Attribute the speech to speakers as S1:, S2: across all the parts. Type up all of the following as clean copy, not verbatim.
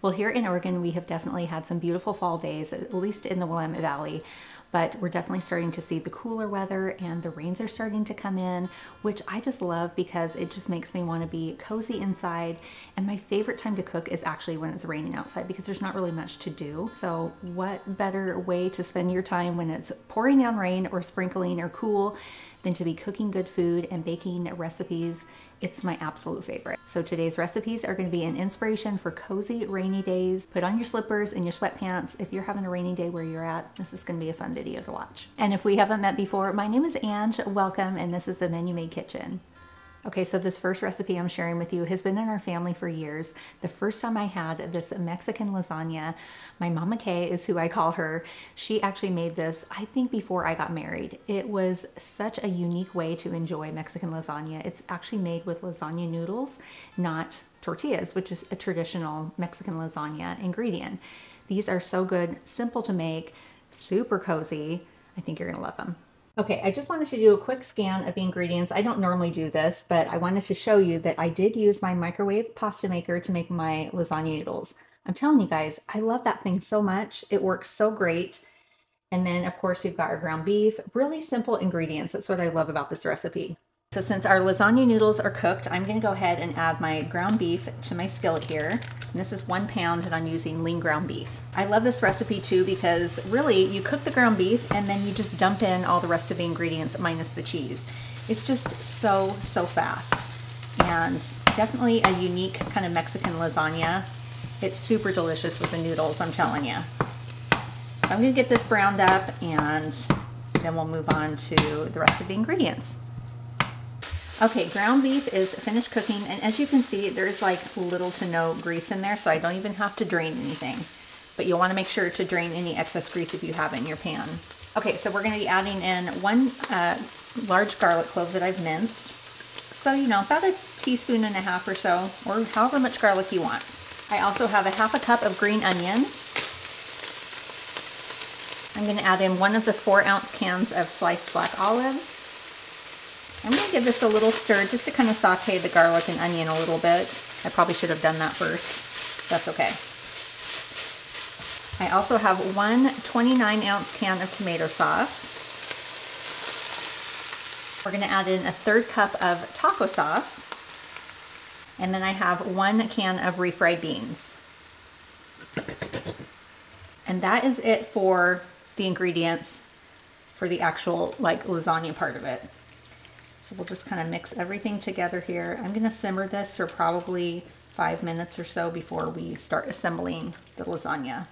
S1: Well, here in Oregon, we have definitely had some beautiful fall days, at least in the Willamette Valley, but we're definitely starting to see the cooler weather and the rains are starting to come in, which I just love because it just makes me want to be cozy inside. And my favorite time to cook is actually when it's raining outside because there's not really much to do. So what better way to spend your time when it's pouring down rain or sprinkling or cool than to be cooking good food and baking recipes. It's my absolute favorite. So today's recipes are going to be an inspiration for cozy rainy days. Put on your slippers and your sweatpants. If you're having a rainy day where you're at, this is going to be a fun video to watch. And if we haven't met before, my name is Ange. Welcome, and this is the Menu Made Kitchen. Okay, so this first recipe I'm sharing with you has been in our family for years. The first time I had this Mexican lasagna, my Mama Kay is who I call her. She actually made this, I think, before I got married. It was such a unique way to enjoy Mexican lasagna. It's actually made with lasagna noodles, not tortillas, which is a traditional Mexican lasagna ingredient. These are so good, simple to make, super cozy. I think you're gonna love them. Okay, I just wanted to do a quick scan of the ingredients. I don't normally do this, but I wanted to show you that I did use my microwave pasta maker to make my lasagna noodles. I'm telling you guys, I love that thing so much. It works so great. And then of course we've got our ground beef, really simple ingredients. That's what I love about this recipe. So since our lasagna noodles are cooked, I'm gonna go ahead and add my ground beef to my skillet here. And this is 1 pound and I'm using lean ground beef. I love this recipe too because really you cook the ground beef and then you just dump in all the rest of the ingredients minus the cheese. It's just so fast and definitely a unique kind of Mexican lasagna. It's super delicious with the noodles, I'm telling you. So I'm gonna get this browned up and then we'll move on to the rest of the ingredients. Okay, ground beef is finished cooking, and as you can see, there's like little to no grease in there, so I don't even have to drain anything. But you'll want to make sure to drain any excess grease if you have it in your pan. Okay, so we're going to be adding in 1 large garlic clove that I've minced. So, you know, about 1.5 teaspoons or so, or however much garlic you want. I also have 1/2 cup of green onion. I'm going to add in 1 of the 4-ounce cans of sliced black olives. I'm going to give this a little stir just to kind of saute the garlic and onion a little bit. I probably should have done that first. That's okay. I also have 1 29-ounce can of tomato sauce. We're going to add in 1/3 cup of taco sauce. And then I have 1 can of refried beans. And that is it for the ingredients for the actual like lasagna part of it. So we'll just kind of mix everything together here. I'm gonna simmer this for probably 5 minutes or so before we start assembling the lasagna.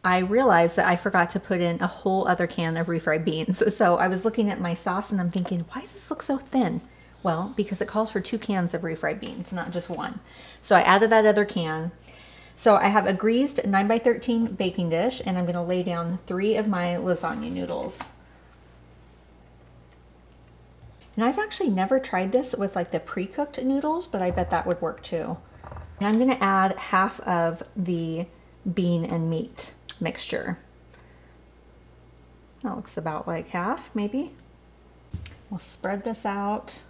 S1: I realized that I forgot to put in a whole other can of refried beans. So I was looking at my sauce and I'm thinking, why does this look so thin? Well, because it calls for 2 cans of refried beans, not just 1. So I added that other can. So I have a greased 9x13 baking dish and I'm going to lay down 3 of my lasagna noodles. And I've actually never tried this with like the pre-cooked noodles, but I bet that would work too. And I'm going to add 1/2 of the bean and meat mixture. That looks about like 1/2 maybe. We'll spread this out.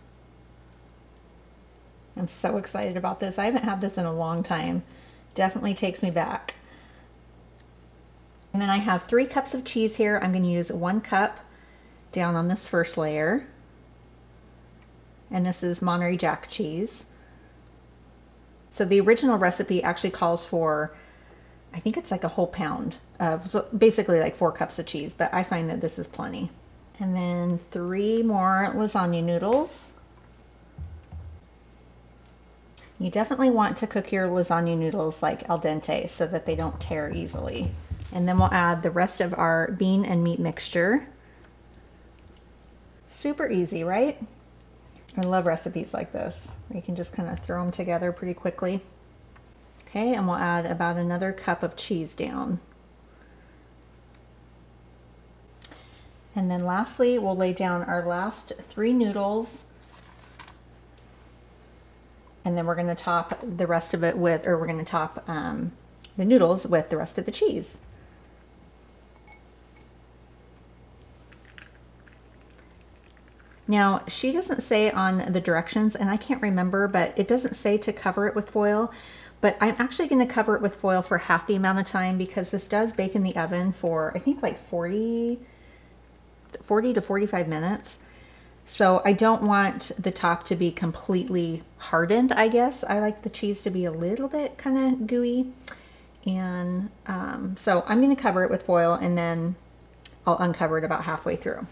S1: I'm so excited about this. I haven't had this in a long time. Definitely takes me back. And then I have 3 cups of cheese here. I'm going to use 1 cup down on this first layer. And this is Monterey Jack cheese. So the original recipe actually calls for, I think it's like a whole pound of, so basically like 4 cups of cheese, but I find that this is plenty. And then 3 more lasagna noodles. You definitely want to cook your lasagna noodles like al dente so that they don't tear easily. And then we'll add the rest of our bean and meat mixture. Super easy, right? I love recipes like this. You can just kind of throw them together pretty quickly. Okay, and we'll add about another cup of cheese down. And then lastly, we'll lay down our last 3 noodles. And then we're going to top the rest of it with, or we're going to top the noodles with the rest of the cheese. Now, she doesn't say on the directions, and I can't remember, but it doesn't say to cover it with foil. But I'm actually going to cover it with foil for half the amount of time because this does bake in the oven for, I think, like 40 to 45 minutes. So I don't want the top to be completely hardened, I guess. I like the cheese to be a little bit kind of gooey. And so I'm going to cover it with foil and then I'll uncover it about halfway through.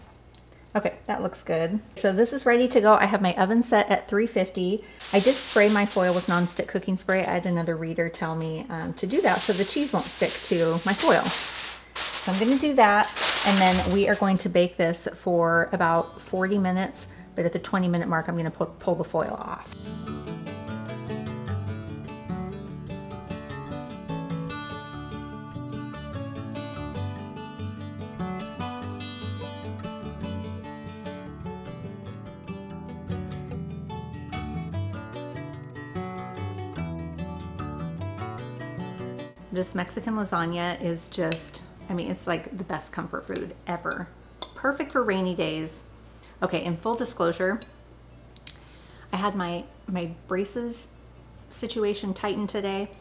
S1: Okay, that looks good. So this is ready to go. I have my oven set at 350. I did spray my foil with nonstick cooking spray. I had another reader tell me to do that so the cheese won't stick to my foil. So I'm going to do that, and then we are going to bake this for about 40 minutes, but at the 20-minute mark, I'm going to pull the foil off. This Mexican lasagna is just, I mean, it's like the best comfort food ever. Perfect for rainy days. Okay, in full disclosure, I had my braces situation tightened today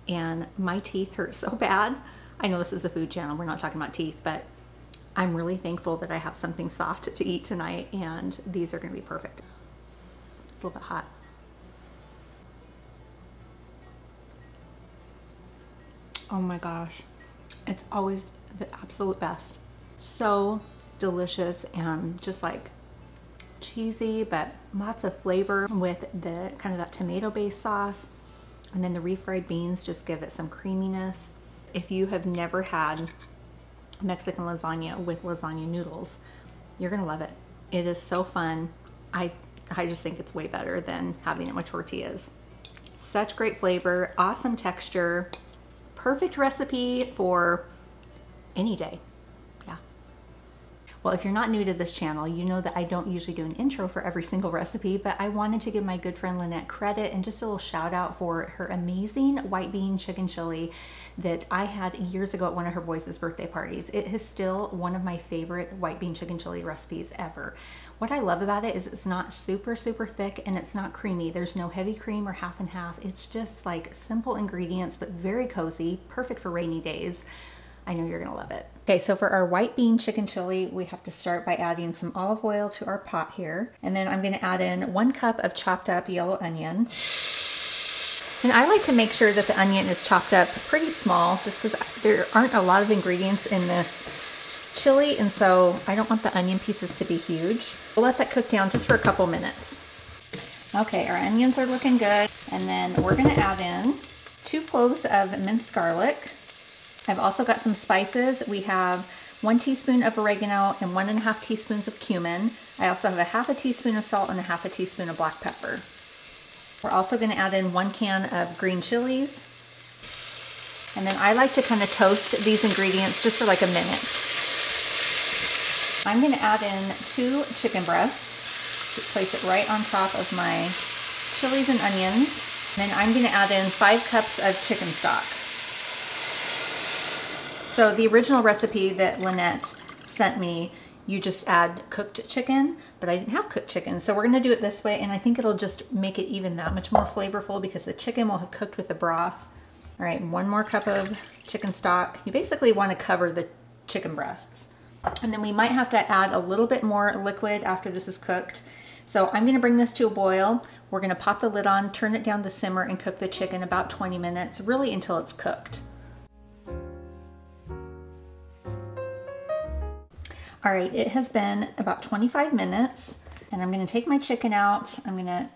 S1: and my teeth hurt so bad. I know this is a food channel, we're not talking about teeth, but I'm really thankful that I have something soft to eat tonight and these are gonna be perfect. It's a little bit hot. Oh my gosh, it's always the absolute best. So delicious and just like cheesy, but lots of flavor with the kind of that tomato-based sauce. And then the refried beans just give it some creaminess. If you have never had Mexican lasagna with lasagna noodles, you're gonna love it. It is so fun. I just think it's way better than having it with tortillas. Such great flavor, awesome texture. Perfect recipe for any day. Yeah. Well, if you're not new to this channel, you know that I don't usually do an intro for every single recipe, but I wanted to give my good friend Lynette credit and just a little shout out for her amazing white bean chicken chili that I had years ago at one of her boys' birthday parties. It is still one of my favorite white bean chicken chili recipes ever. What I love about it is it's not super thick and it's not creamy. There's no heavy cream or half and half. It's just like simple ingredients, but very cozy, perfect for rainy days. I know you're gonna love it. Okay, so for our white bean chicken chili, we have to start by adding some olive oil to our pot here. And then I'm gonna add in 1 cup of chopped up yellow onion. And I like to make sure that the onion is chopped up pretty small just because there aren't a lot of ingredients in this chili, and so I don't want the onion pieces to be huge. We'll let that cook down just for a couple minutes. Okay, our onions are looking good, and then we're gonna add in 2 cloves of minced garlic. I've also got some spices. We have 1 teaspoon of oregano and 1.5 teaspoons of cumin. I also have a 1/2 teaspoon of salt and a 1/2 teaspoon of black pepper. We're also gonna add in 1 can of green chilies. And then I like to kind of toast these ingredients just for like a minute. I'm gonna add in 2 chicken breasts, place it right on top of my chilies and onions. Then I'm gonna add in 5 cups of chicken stock. So the original recipe that Lynette sent me, you just add cooked chicken, but I didn't have cooked chicken. So we're gonna do it this way, and I think it'll just make it even that much more flavorful because the chicken will have cooked with the broth. All right, 1 more cup of chicken stock. You basically wanna cover the chicken breasts. And then we might have to add a little bit more liquid after this is cooked. So I'm gonna bring this to a boil. We're gonna pop the lid on, turn it down to simmer, and cook the chicken about 20 minutes, really until it's cooked. All right, it has been about 25 minutes, and I'm gonna take my chicken out. I'm gonna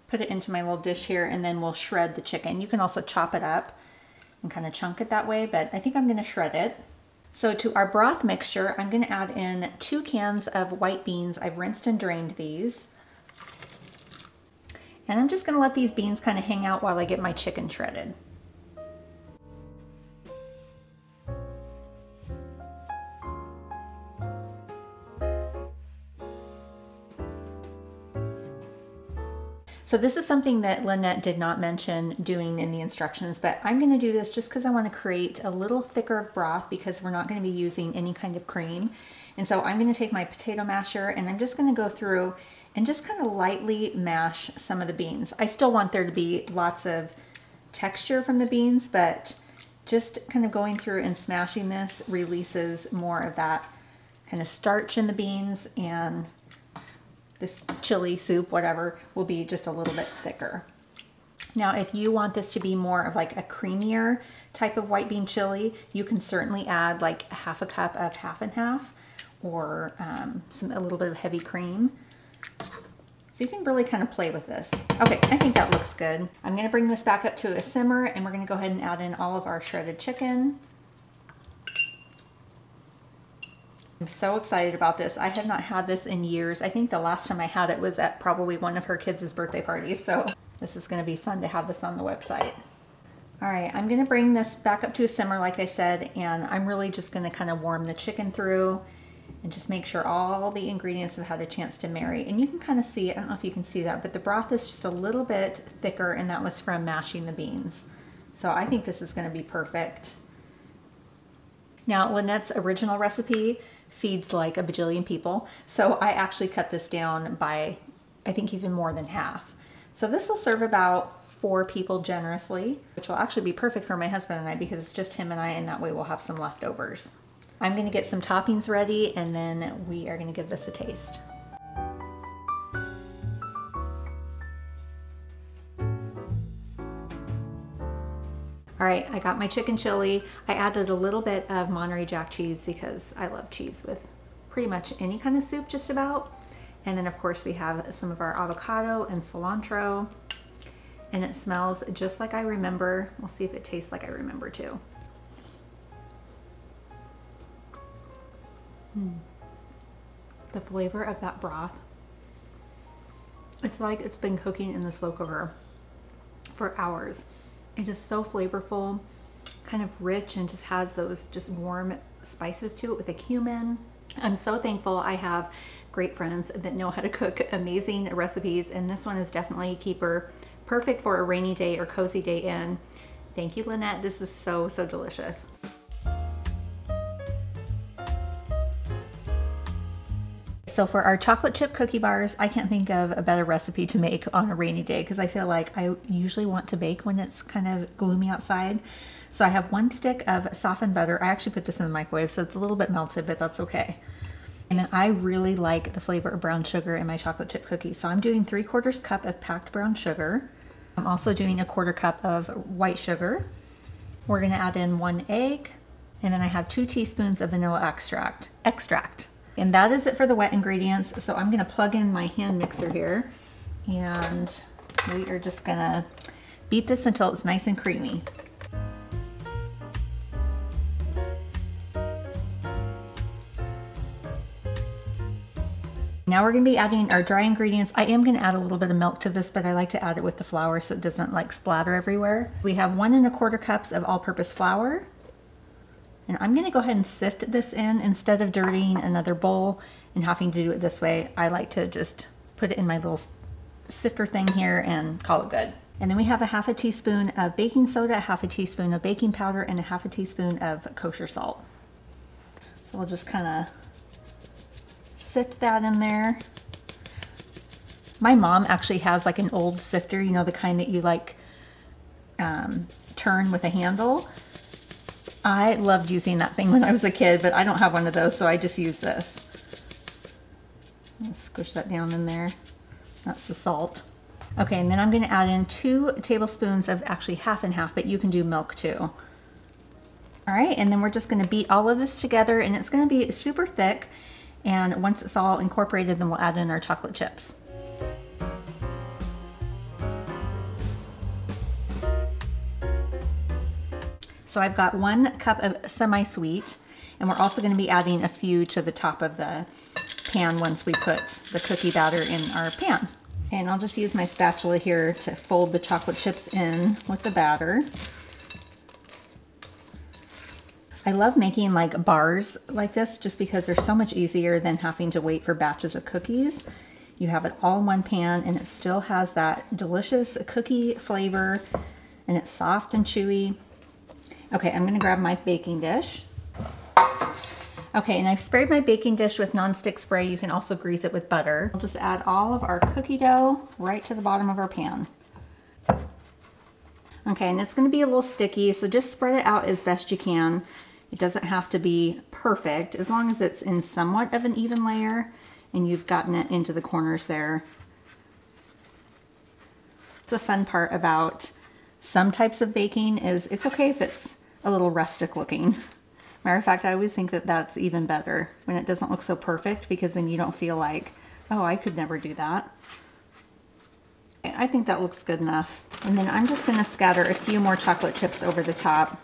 S1: put it into my little dish here, and then we'll shred the chicken. You can also chop it up and kind of chunk it that way, but I think I'm gonna shred it. So to our broth mixture, I'm gonna add in 2 cans of white beans. I've rinsed and drained these. And I'm just gonna let these beans kind of hang out while I get my chicken shredded. So this is something that Lynette did not mention doing in the instructions, but I'm gonna do this just because I wanna create a little thicker broth because we're not gonna be using any kind of cream. And so I'm gonna take my potato masher and I'm just gonna go through and just kind of lightly mash some of the beans. I still want there to be lots of texture from the beans, but just kind of going through and smashing this releases more of that kind of starch in the beans, and this chili soup, whatever, will be just a little bit thicker. Now, if you want this to be more of like a creamier type of white bean chili, you can certainly add like half a cup of half and half, or a little bit of heavy cream. So you can really kind of play with this. Okay, I think that looks good. I'm gonna bring this back up to a simmer, and we're gonna go ahead and add in all of our shredded chicken. I'm so excited about this. I have not had this in years. I think the last time I had it was at probably one of her kids' birthday parties. So this is gonna be fun to have this on the website. All right, I'm gonna bring this back up to a simmer, like I said, and I'm really just gonna kind of warm the chicken through and just make sure all the ingredients have had a chance to marry. And you can kind of see, I don't know if you can see that, but the broth is just a little bit thicker, and that was from mashing the beans. So I think this is gonna be perfect. Now, Lynette's original recipe feeds like a bajillion people, so I actually cut this down by, I think, even more than half. So this will serve about 4 people generously, which will actually be perfect for my husband and I, because it's just him and I, and that way we'll have some leftovers. I'm gonna get some toppings ready, and then we are gonna give this a taste. All right, I got my chicken chili. I added a little bit of Monterey Jack cheese because I love cheese with pretty much any kind of soup, just about. And then of course we have some of our avocado and cilantro, and it smells just like I remember. We'll see if it tastes like I remember too. The flavor of that broth, it's like it's been cooking in the slow cooker for hours. It is so flavorful, kind of rich, and just has those just warm spices to it with the cumin. I'm so thankful I have great friends that know how to cook amazing recipes, and this one is definitely a keeper, perfect for a rainy day or cozy day in. Thank you, Lynette. This is so, so delicious. So for our chocolate chip cookie bars, I can't think of a better recipe to make on a rainy day, because I feel like I usually want to bake when it's kind of gloomy outside. So I have 1 stick of softened butter. I actually put this in the microwave, so it's a little bit melted, but that's okay. And then I really like the flavor of brown sugar in my chocolate chip cookies. So I'm doing 3/4 cup of packed brown sugar. I'm also doing 1/4 cup of white sugar. We're gonna add in 1 egg, and then I have 2 teaspoons of vanilla extract. And that is it for the wet ingredients. So I'm gonna plug in my hand mixer here, and we are just gonna beat this until it's nice and creamy. Now we're gonna be adding our dry ingredients. I am gonna add a little bit of milk to this, but I like to add it with the flour so it doesn't like splatter everywhere. We have 1 1/4 cups of all-purpose flour. And I'm gonna go ahead and sift this in instead of dirtying another bowl and having to do it this way. I like to just put it in my little sifter thing here and call it good. And then we have 1/2 teaspoon of baking soda, 1/2 teaspoon of baking powder, and 1/2 teaspoon of kosher salt. So we'll just kind of sift that in there. My mom actually has like an old sifter, you know, the kind that you like turn with a handle. I loved using that thing when I was a kid, but I don't have one of those, so I just use this. Let's squish that down in there. That's the salt. Okay, and then I'm gonna add in 2 tablespoons of actually half and half, but you can do milk too. All right, and then we're just gonna beat all of this together, and it's gonna be super thick. And once it's all incorporated, then we'll add in our chocolate chips. So I've got 1 cup of semi-sweet, and we're also going to be adding a few to the top of the pan once we put the cookie batter in our pan. And I'll just use my spatula here to fold the chocolate chips in with the batter. I love making like bars like this just because they're so much easier than having to wait for batches of cookies. You have it all in one pan, and it still has that delicious cookie flavor, and it's soft and chewy. Okay, I'm gonna grab my baking dish. Okay, and I've sprayed my baking dish with nonstick spray. You can also grease it with butter. We'll just add all of our cookie dough right to the bottom of our pan. Okay, and it's gonna be a little sticky, so just spread it out as best you can. It doesn't have to be perfect, as long as it's in somewhat of an even layer and you've gotten it into the corners there. The fun part about some types of baking is it's okay if it's a little rustic looking. Matter of fact, I always think that that's even better when it doesn't look so perfect, because then you don't feel like, oh, I could never do that. I think that looks good enough. And then I'm just gonna scatter a few more chocolate chips over the top,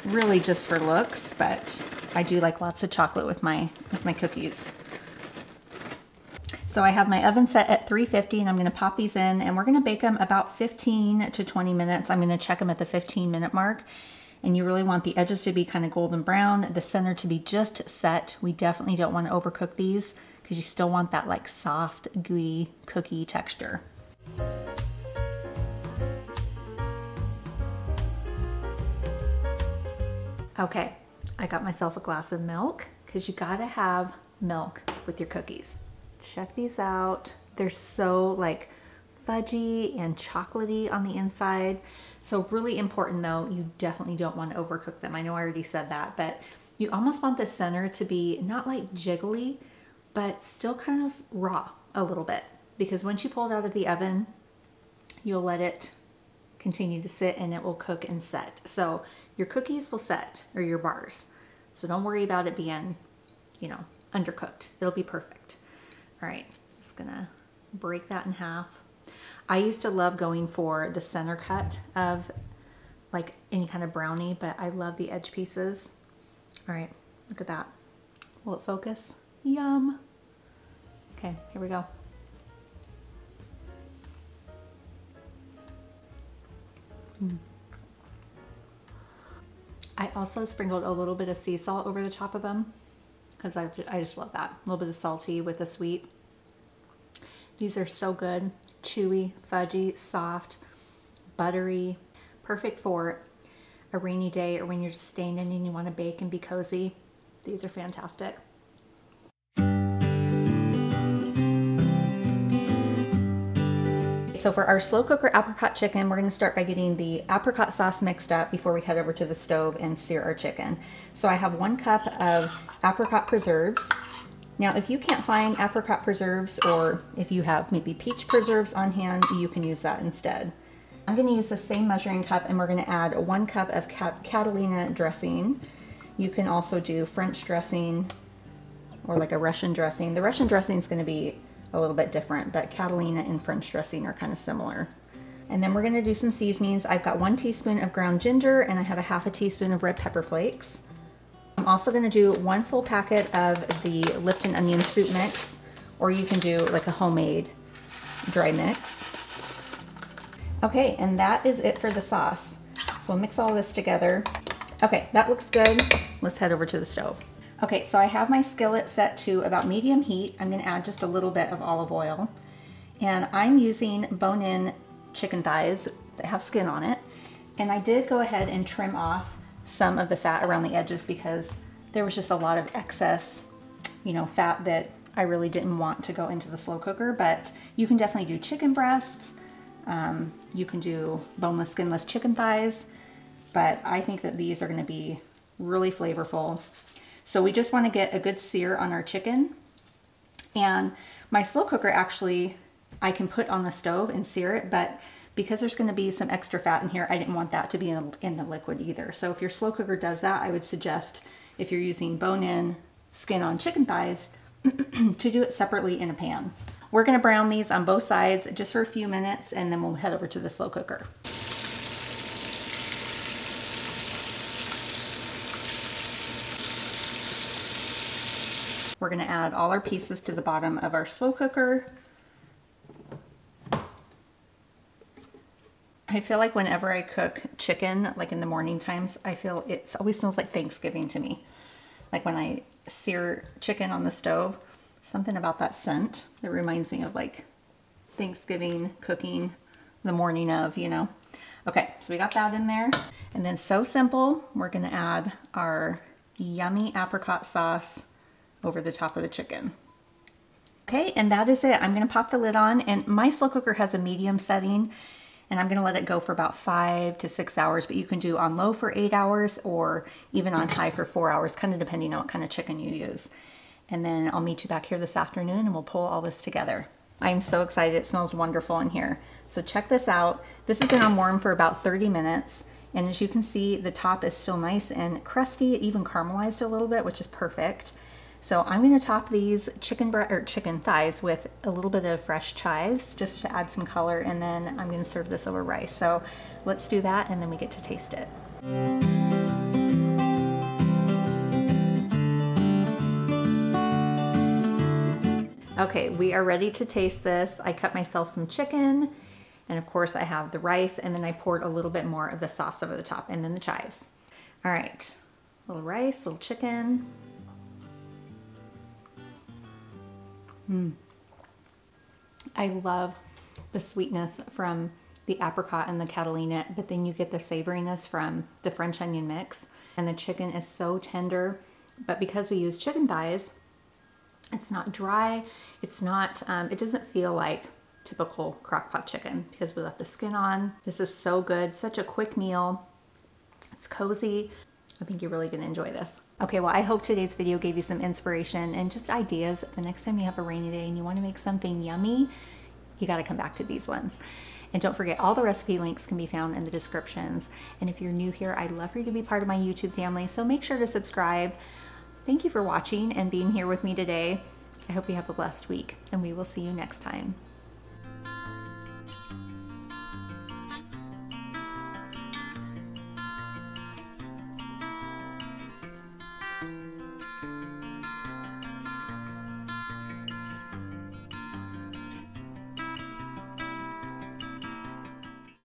S1: really just for looks, but I do like lots of chocolate with my cookies. So I have my oven set at 350 and I'm gonna pop these in, and we're gonna bake them about 15 to 20 minutes. I'm gonna check them at the 15-minute mark. And you really want the edges to be kind of golden brown, the center to be just set. We definitely don't want to overcook these because you still want that like soft, gooey cookie texture. Okay, I got myself a glass of milk, because you gotta have milk with your cookies. Check these out. They're so like fudgy and chocolatey on the inside. So really important though, you definitely don't want to overcook them. I know I already said that, but you almost want the center to be not like jiggly, but still kind of raw a little bit, because once you pull it out of the oven, you'll let it continue to sit and it will cook and set. So your cookies will set, or your bars. So don't worry about it being, you know, undercooked. It'll be perfect. All right, just gonna break that in half. I used to love going for the center cut of like any kind of brownie, but I love the edge pieces. All right, look at that. Will it focus? Yum. Okay, here we go. I also sprinkled a little bit of sea salt over the top of them, because I just love that. A little bit of salty with the sweet. These are so good. Chewy, fudgy, soft, buttery, perfect for a rainy day or when you're just staying in and you want to bake and be cozy. These are fantastic. So for our slow cooker apricot chicken, we're going to start by getting the apricot sauce mixed up before we head over to the stove and sear our chicken. So I have 1 cup of apricot preserves. Now, if you can't find apricot preserves, or if you have maybe peach preserves on hand, you can use that instead. I'm going to use the same measuring cup, and we're going to add 1 cup of Catalina dressing. You can also do French dressing or like a Russian dressing. The Russian dressing is going to be a little bit different, but Catalina and French dressing are kind of similar. And then we're going to do some seasonings. I've got 1 teaspoon of ground ginger, and I have a ½ teaspoon of red pepper flakes. I'm also going to do 1 full packet of the Lipton onion soup mix, or you can do like a homemade dry mix. Okay, and that is it for the sauce. So we'll mix all this together. Okay, that looks good. Let's head over to the stove. Okay, so I have my skillet set to about medium heat. I'm going to add just a little bit of olive oil, and I'm using bone-in chicken thighs that have skin on it. And I did go ahead and trim off some of the fat around the edges because there was just a lot of excess, you know, fat that I really didn't want to go into the slow cooker. But you can definitely do chicken breasts. You can do boneless, skinless chicken thighs, but I think that these are going to be really flavorful. So we just want to get a good sear on our chicken. And my slow cooker, actually, I can put on the stove and sear it, but because there's going to be some extra fat in here, I didn't want that to be in the liquid either. So if your slow cooker does that, I would suggest, if you're using bone-in, skin-on chicken thighs, to do it separately in a pan. We're going to brown these on both sides just for a few minutes, and then we'll head over to the slow cooker. We're going to add all our pieces to the bottom of our slow cooker. I feel like whenever I cook chicken, like in the morning times, I feel it always smells like Thanksgiving to me. Like when I sear chicken on the stove, something about that scent that reminds me of like Thanksgiving cooking the morning of, you know. Okay, so we got that in there. And then so simple, we're gonna add our yummy apricot sauce over the top of the chicken. Okay, and that is it. I'm gonna pop the lid on, and my slow cooker has a medium setting, and I'm gonna let it go for about 5 to 6 hours, but you can do on low for 8 hours or even on high for 4 hours, kind of depending on what kind of chicken you use. And then I'll meet you back here this afternoon and we'll pull all this together. I'm so excited. It smells wonderful in here. So check this out. This has been on warm for about 30 minutes. And as you can see, the top is still nice and crusty, even caramelized a little bit, which is perfect. So I'm going to top these chicken thighs with a little bit of fresh chives just to add some color, and then I'm going to serve this over rice. So let's do that and then we get to taste it. Okay, we are ready to taste this. I cut myself some chicken, and of course I have the rice, and then I poured a little bit more of the sauce over the top, and then the chives. All right, little rice, little chicken. I love the sweetness from the apricot and the Catalina, but then you get the savoriness from the French onion mix, and the chicken is so tender. But because we use chicken thighs, it's not dry. It's not, it doesn't feel like typical crock pot chicken because we left the skin on. This is so good. Such a quick meal. It's cozy. I think you're really gonna enjoy this. Okay, well, I hope today's video gave you some inspiration and just ideas. The next time you have a rainy day and you wanna make something yummy, you gotta come back to these ones. And don't forget, all the recipe links can be found in the descriptions. And if you're new here, I'd love for you to be part of my YouTube family, so make sure to subscribe. Thank you for watching and being here with me today. I hope you have a blessed week, and we will see you next time.